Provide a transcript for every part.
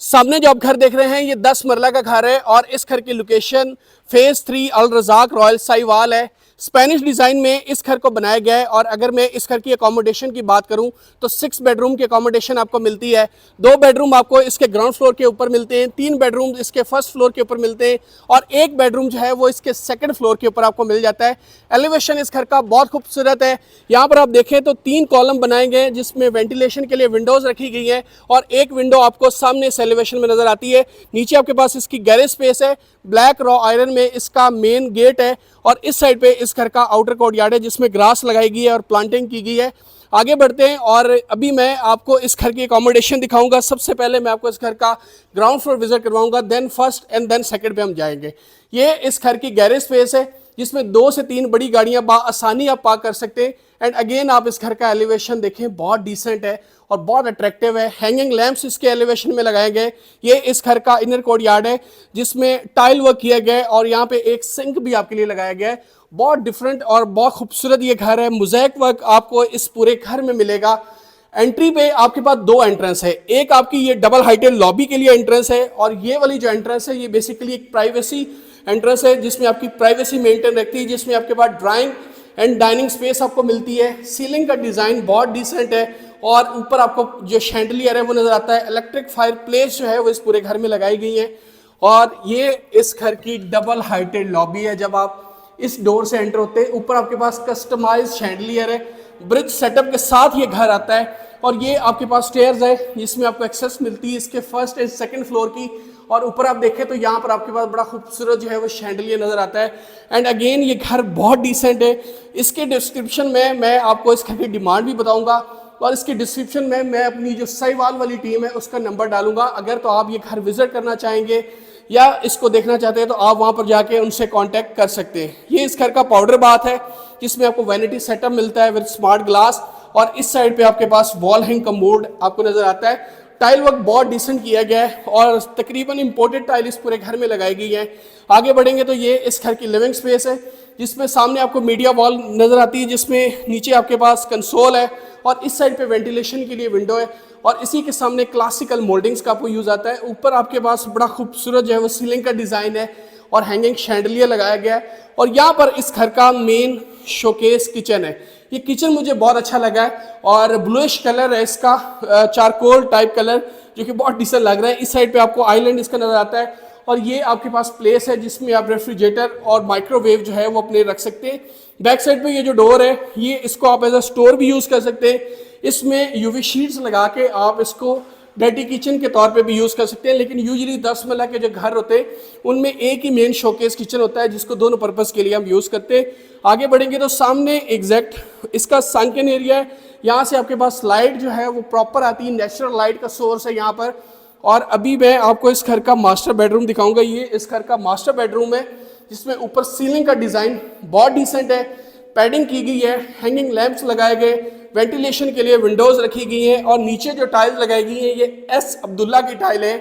सामने जो आप घर देख रहे हैं ये 10 मरला का घर है और इस घर की लोकेशन फेज 3 अल रजाक रॉयल साहिवाल है। स्पेनिश डिज़ाइन में इस घर को बनाया गया है और अगर मैं इस घर की अकोमोडेशन की बात करूं तो 6 बेडरूम की अकोमोडेशन आपको मिलती है। 2 बेडरूम आपको इसके ग्राउंड फ्लोर के ऊपर मिलते हैं, 3 बेडरूम इसके फर्स्ट फ्लोर के ऊपर मिलते हैं और 1 बेडरूम जो है वो इसके सेकंड फ्लोर के ऊपर आपको मिल जाता है। एलिवेशन इस घर का बहुत खूबसूरत है। यहाँ पर आप देखें तो 3 कॉलम बनाए गए हैं जिसमें वेंटिलेशन के लिए विंडोज़ रखी गई है और एक विंडो आपको सामने इस एलिवेशन में नज़र आती है। नीचे आपके पास इसकी गैरेज स्पेस है, ब्लैक रॉ आयरन में इसका मेन गेट है और इस साइड पे इस घर का आउटर कोर्टयार्ड है जिसमें ग्रास लगाई गई है और प्लांटिंग की गई है। आगे बढ़ते हैं और अभी मैं आपको इस घर की अकोमोडेशन दिखाऊंगा। सबसे पहले मैं आपको इस घर का ग्राउंड फ्लोर विजिट करवाऊंगा, then first and then second पे हम जाएंगे। ये इस घर की गैरेज स्पेस है जिसमें 2 से 3 बड़ी गाड़ियां आसानी आप पार्क कर सकते हैं। एंड अगेन आप इस घर का एलिवेशन देखें, बहुत डिसेंट है और बहुत अट्रैक्टिव है। हैंगिंग लैंप्स इसके एलिवेशन में लगाए गए। ये इस घर का इनर कोर्टयार्ड है जिसमें टाइल वर्क किया गया है और यहाँ पे एक सिंक भी आपके लिए लगाया गया है। बहुत डिफरेंट और बहुत खूबसूरत ये घर है। मोज़ेक वर्क आपको इस पूरे घर में मिलेगा। एंट्री पे आपके पास 2 एंट्रेंस है। एक आपकी ये डबल हाइटेड लॉबी के लिए एंट्रेंस है और ये वाली जो एंट्रेंस है ये बेसिकली एक प्राइवेसी एंट्रेंस है जिसमें आपकी प्राइवेसी मेंटेन रखती है, जिसमें आपके पास ड्राइंग एंड डाइनिंग स्पेस आपको मिलती है। सीलिंग का डिज़ाइन बहुत डिसेंट है और ऊपर आपको जो शैंडलियर है वो नज़र आता है। इलेक्ट्रिक फायर प्लेस जो है वो इस पूरे घर में लगाई गई है और ये इस घर की डबल हाइटेड लॉबी है। जब आप इस डोर से एंटर होते हैं ऊपर आपके पास कस्टमाइज शैंडलियर है, ब्रिज सेटअप के साथ ये घर आता है और ये आपके पास स्टेयर्स है जिसमें आपको एक्सेस मिलती है इसके फर्स्ट एंड सेकंड फ्लोर की। और ऊपर आप देखें तो यहाँ पर आपके पास बड़ा खूबसूरत जो है वो शैंडलियर नज़र आता है। एंड अगेन ये घर बहुत डिसेंट है। इसके डिस्क्रिप्शन में मैं आपको इस घर की डिमांड भी बताऊँगा और इसके डिस्क्रिप्शन में मैं अपनी जो साहिवाल वाली टीम है उसका नंबर डालूंगा। अगर तो आप ये घर विजिट करना चाहेंगे या इसको देखना चाहते हैं तो आप वहाँ पर जाके उनसे कांटेक्ट कर सकते हैं। ये इस घर का पाउडर बाथ है जिसमें आपको वैनिटी सेटअप मिलता है विद स्मार्ट ग्लास और इस साइड पे आपके पास वॉल हैंग कमोड आपको नजर आता है। टाइल वर्क बहुत डिसेंट किया गया है और तकरीबन इंपोर्टेड टाइल इस पूरे घर में लगाई गई है। आगे बढ़ेंगे तो ये इस घर की लिविंग स्पेस है जिसमें सामने आपको मीडिया वॉल नजर आती है जिसमें नीचे आपके पास कंसोल है और इस साइड पे वेंटिलेशन के लिए विंडो है और इसी के सामने क्लासिकल मोल्डिंग्स का आपको यूज आता है। ऊपर आपके पास बड़ा खूबसूरत जो है वो सीलिंग का डिजाइन है और हैंगिंग शैंडलियर लगाया गया है और यहाँ पर इस घर का मेन शोकेस किचन है। ये किचन मुझे बहुत अच्छा लगा है और ब्लूइश कलर है इसका, चारकोल टाइप कलर जो कि बहुत डिसेंट लग रहा है। इस साइड पे आपको आइलैंड इसका नजर आता है और ये आपके पास प्लेस है जिसमें आप रेफ्रिजरेटर और माइक्रोवेव जो है वो अपने रख सकते हैं। बैक साइड पे ये जो डोर है ये इसको आप एज अ स्टोर भी यूज कर सकते हैं। इसमें यूवी शीट्स लगा के आप इसको डर्टी किचन के तौर पे भी यूज़ कर सकते हैं, लेकिन यूजुअली 10 मरला के जो घर होते हैं उनमें एक ही मेन शोकेस किचन होता है जिसको दोनों पर्पज़ के लिए हम यूज़ करते हैं। आगे बढ़ेंगे तो सामने एग्जैक्ट इसका सनकन एरिया है। यहाँ से आपके पास लाइट जो है वो प्रॉपर आती है, नेचुरल लाइट का सोर्स है यहाँ पर। और अभी मैं आपको इस घर का मास्टर बेडरूम दिखाऊंगा। ये इस घर का मास्टर बेडरूम है जिसमें ऊपर सीलिंग का डिज़ाइन बहुत डिसेंट है, पैडिंग की गई है, हैंगिंग लैंप्स लगाए गए, वेंटिलेशन के लिए विंडोज रखी गई हैं और नीचे जो टाइल्स लगाई गई हैं ये एस अब्दुल्ला की टाइल है।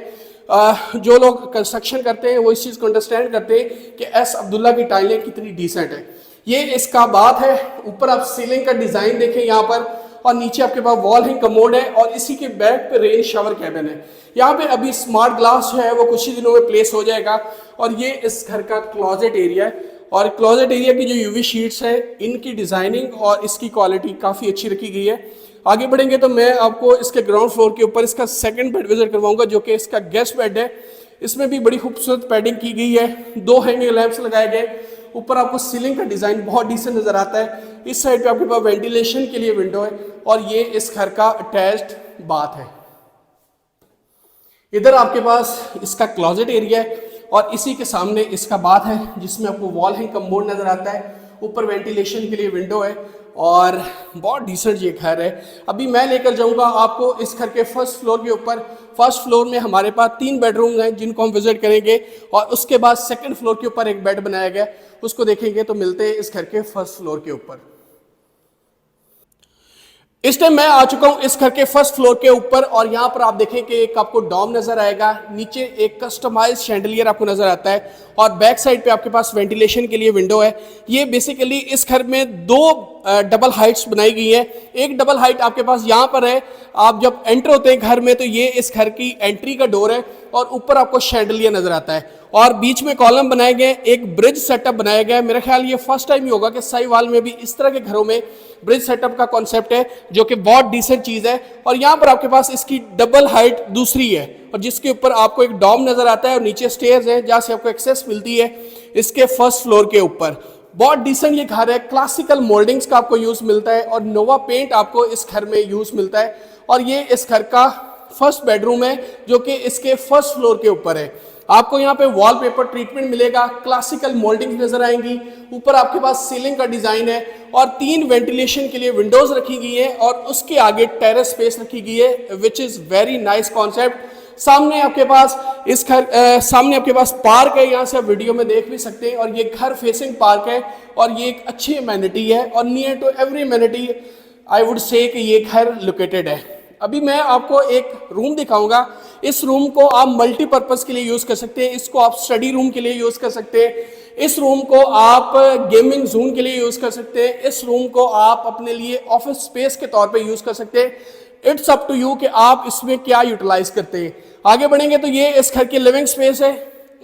जो लोग कंस्ट्रक्शन करते हैं वो इस चीज़ को अंडरस्टैंड करते हैं कि एस अब्दुल्ला की टाइलें कितनी डिसेंट है। ये इसका बाथ है। ऊपर आप सीलिंग का डिज़ाइन देखें यहाँ पर और नीचे आपके पास वॉल हैंग कमोड है और इसी के बैक पे रेन शावर कैबिन है। यहाँ पे अभी स्मार्ट ग्लास जो है वो कुछ ही दिनों में प्लेस हो जाएगा। और ये इस घर का क्लोजेट एरिया है और क्लोजेट एरिया की जो यूवी शीट्स है इनकी डिज़ाइनिंग और इसकी क्वालिटी काफ़ी अच्छी रखी गई है। आगे बढ़ेंगे तो मैं आपको इसके ग्राउंड फ्लोर के ऊपर इसका सेकंड बेड विजिट करवाऊंगा जो कि इसका गेस्ट बेड है। इसमें भी बड़ी खूबसूरत पैडिंग की गई है, 2 हैंगिंग लैंप्स लगाए गए, ऊपर आपको सीलिंग का डिज़ाइन बहुत डिसेंट नज़र आता है। इस साइड पे आपके पास वेंटिलेशन के लिए विंडो है और ये इस घर का अटैच्ड बाथ है। इधर आपके पास इसका क्लोजेट एरिया है और इसी के सामने इसका बाथ है जिसमें आपको वॉल हैंग कमोड नज़र आता है, ऊपर वेंटिलेशन के लिए विंडो है और बहुत डिसेंट ये घर है। अभी मैं लेकर जाऊंगा आपको इस घर के फर्स्ट फ्लोर के ऊपर। फर्स्ट फ्लोर में हमारे पास 3 बेडरूम हैं जिनको हम विजिट करेंगे और उसके बाद सेकंड फ्लोर के ऊपर एक बेड बनाया गया उसको देखेंगे। तो मिलते हैं इस घर के फर्स्ट फ्लोर के ऊपर। इस टाइम मैं आ चुका हूं इस घर के फर्स्ट फ्लोर के ऊपर और यहां पर आप देखें कि एक आपको डॉम नजर आएगा, नीचे एक कस्टमाइज शैंडलियर आपको नजर आता है और बैक साइड पे आपके पास वेंटिलेशन के लिए विंडो है। ये बेसिकली इस घर में दो डबल हाइट्स बनाई गई है। एक डबल हाइट आपके पास यहाँ पर है, आप जब एंटर होते हैं घर में तो ये इस घर की एंट्री का डोर है और ऊपर आपको शैंडलियर नजर आता है और बीच में कॉलम बनाए गए, एक ब्रिज सेटअप बनाया गया है। मेरा ख्याल ये फर्स्ट टाइम ही होगा कि साहिवाल में भी इस तरह के घरों में ब्रिज सेटअप का कॉन्सेप्ट है, जो कि बहुत डिसेंट चीज है। और यहाँ पर आपके पास इसकी डबल हाइट दूसरी है और जिसके ऊपर आपको एक डॉम नजर आता है और नीचे स्टेयर्स है जहां से आपको एक्सेस मिलती है इसके फर्स्ट फ्लोर के ऊपर। बहुत डिसेंट ये घर है, क्लासिकल मोल्डिंग्स का आपको यूज मिलता है और नोवा पेंट आपको इस घर में यूज मिलता है। और ये इस घर का फर्स्ट बेडरूम है जो कि इसके फर्स्ट फ्लोर के ऊपर है। आपको यहाँ पे वॉलपेपर ट्रीटमेंट मिलेगा, क्लासिकल मोल्डिंग नजर आएंगी, ऊपर आपके पास सीलिंग का डिजाइन है और 3 वेंटिलेशन के लिए विंडोज रखी गई है और उसके आगे टेरेस स्पेस रखी गई है, which is very nice concept. सामने आपके पास सामने आपके पास पार्क है, यहाँ से आप वीडियो में देख भी सकते हैं और ये घर फेसिंग पार्क है और ये एक अच्छी एमेनिटी है और near to every amenity I would say कि ये घर लोकेटेड है। अभी मैं आपको एक रूम दिखाऊंगा। इस रूम को आप मल्टीपर्पज के लिए यूज कर सकते हैं, इसको आप स्टडी रूम के लिए यूज कर सकते हैं, इस रूम को आप गेमिंग जोन के लिए यूज कर सकते हैं, इस रूम को आप अपने लिए ऑफिस स्पेस के तौर पे यूज कर सकते हैं। इट्स अप टू यू कि आप इसमें क्या यूटिलाइज करते हैं। आगे बढ़ेंगे तो ये इस घर की लिविंग स्पेस है,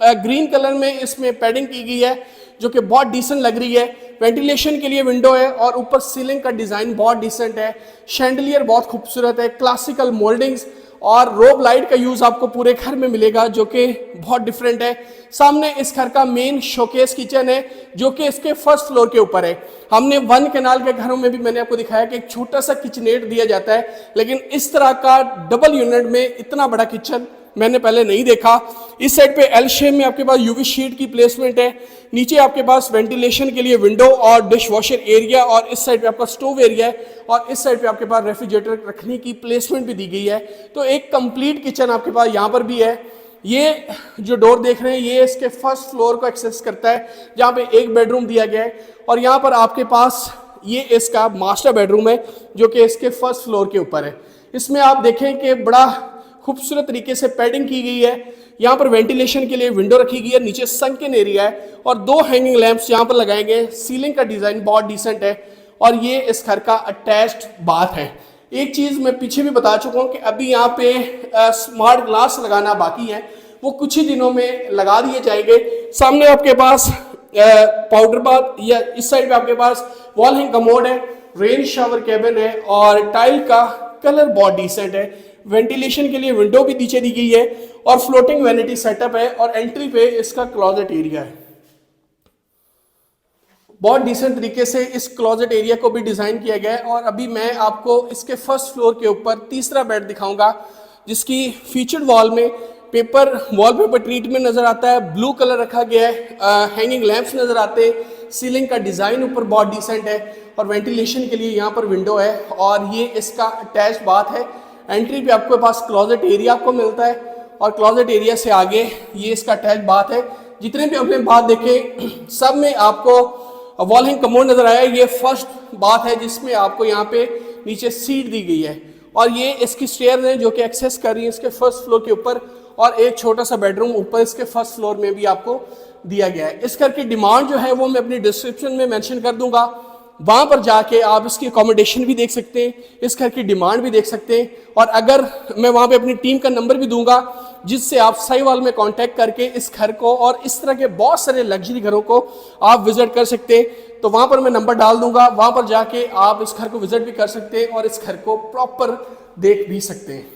ग्रीन कलर में इसमें पैडिंग की गई है जो कि बहुत डिसेंट लग रही है। वेंटिलेशन के लिए विंडो है और ऊपर सीलिंग का डिजाइन बहुत डिसेंट है, शैंडलियर बहुत खूबसूरत है, क्लासिकल मोल्डिंग्स और रोब लाइट का यूज आपको पूरे घर में मिलेगा जो कि बहुत डिफरेंट है। सामने इस घर का मेन शोकेस किचन है जो कि इसके फर्स्ट फ्लोर के ऊपर है। हमने 1 कैनाल के घरों में भी मैंने आपको दिखाया कि एक छोटा सा किचनेट दिया जाता है, लेकिन इस तरह का डबल यूनिट में इतना बड़ा किचन मैंने पहले नहीं देखा। इस साइड पे एल शेप में आपके पास यूवी शीट की प्लेसमेंट है, नीचे आपके पास वेंटिलेशन के लिए विंडो और डिश वॉशर एरिया और इस साइड पे आपका स्टोव एरिया है और इस साइड पे आपके पास रेफ्रिजरेटर रखने की प्लेसमेंट भी दी गई है। तो एक कंप्लीट किचन आपके पास यहाँ पर भी है। ये जो डोर देख रहे हैं ये इसके फर्स्ट फ्लोर को एक्सेस करता है जहाँ पे एक बेडरूम दिया गया है और यहाँ पर आपके पास ये इसका मास्टर बेडरूम है जो कि इसके फर्स्ट फ्लोर के ऊपर है। इसमें आप देखें कि बड़ा खूबसूरत तरीके से पैडिंग की गई है, यहाँ पर वेंटिलेशन के लिए विंडो रखी गई है, नीचे संकन एरिया है और 2 हैंगिंग लैंप्स यहाँ पर लगाए गए। सीलिंग का डिजाइन बहुत डिसेंट है और ये इस घर का अटैच्ड बाथ है। एक चीज मैं पीछे भी बता चुका हूँ कि अभी यहाँ पे स्मार्ट ग्लास लगाना बाकी है, वो कुछ ही दिनों में लगा दिए जाएंगे। सामने आपके पास पाउडर बाथ या इस साइड पे आपके पास वॉल हैंग कमोड है, रेन शावर कैबिन है और टाइल का कलर बहुत डिसेंट है। वेंटिलेशन के लिए विंडो भी नीचे दी गई है और फ्लोटिंग वैनिटी सेटअप है और एंट्री पे इसका क्लोजेट एरिया है। बहुत डिसेंट तरीके से इस क्लोजेट एरिया को भी डिजाइन किया गया है। और अभी मैं आपको इसके फर्स्ट फ्लोर के ऊपर तीसरा बेड दिखाऊंगा जिसकी फीचर्ड वॉल में वॉलपेपर ट्रीटमेंट नजर आता है, ब्लू कलर रखा गया है, हैंगिंग लैंप्स नजर आते हैं, सीलिंग का डिजाइन ऊपर बहुत डिसेंट है और वेंटिलेशन के लिए यहाँ पर विंडो है और ये इसका अटैच बाथ है। एंट्री पे आपके पास क्लोजेट एरिया आपको मिलता है और क्लोजेट एरिया से आगे ये इसका अटैच बाथ है। जितने भी अपने बाथ देखे सब में आपको वॉल हैंग कमोड नजर आया। ये फर्स्ट बाथ है जिसमें आपको यहाँ पे नीचे सीट दी गई है और ये इसकी स्टेयर्स हैं जो कि एक्सेस कर रही है इसके फर्स्ट फ्लोर के ऊपर और एक छोटा सा बेडरूम ऊपर इसके फर्स्ट फ्लोर में भी आपको दिया गया है। इस घर की डिमांड जो है वो मैं अपनी डिस्क्रिप्शन में मेंशन कर दूंगा, वहां पर जाके आप इसकी अकोमोडेशन भी देख सकते हैं, इस घर की डिमांड भी देख सकते हैं और अगर मैं वहां पे अपनी टीम का नंबर भी दूंगा जिससे आप साहिवाल में कांटेक्ट करके इस घर को और इस तरह के बहुत सारे लग्जरी घरों को आप विजिट कर सकते हैं। तो वहां पर मैं नंबर डाल दूंगा, वहां पर जाके आप इस घर को विजिट भी कर सकते हैं और इस घर को प्रॉपर देख भी सकते हैं।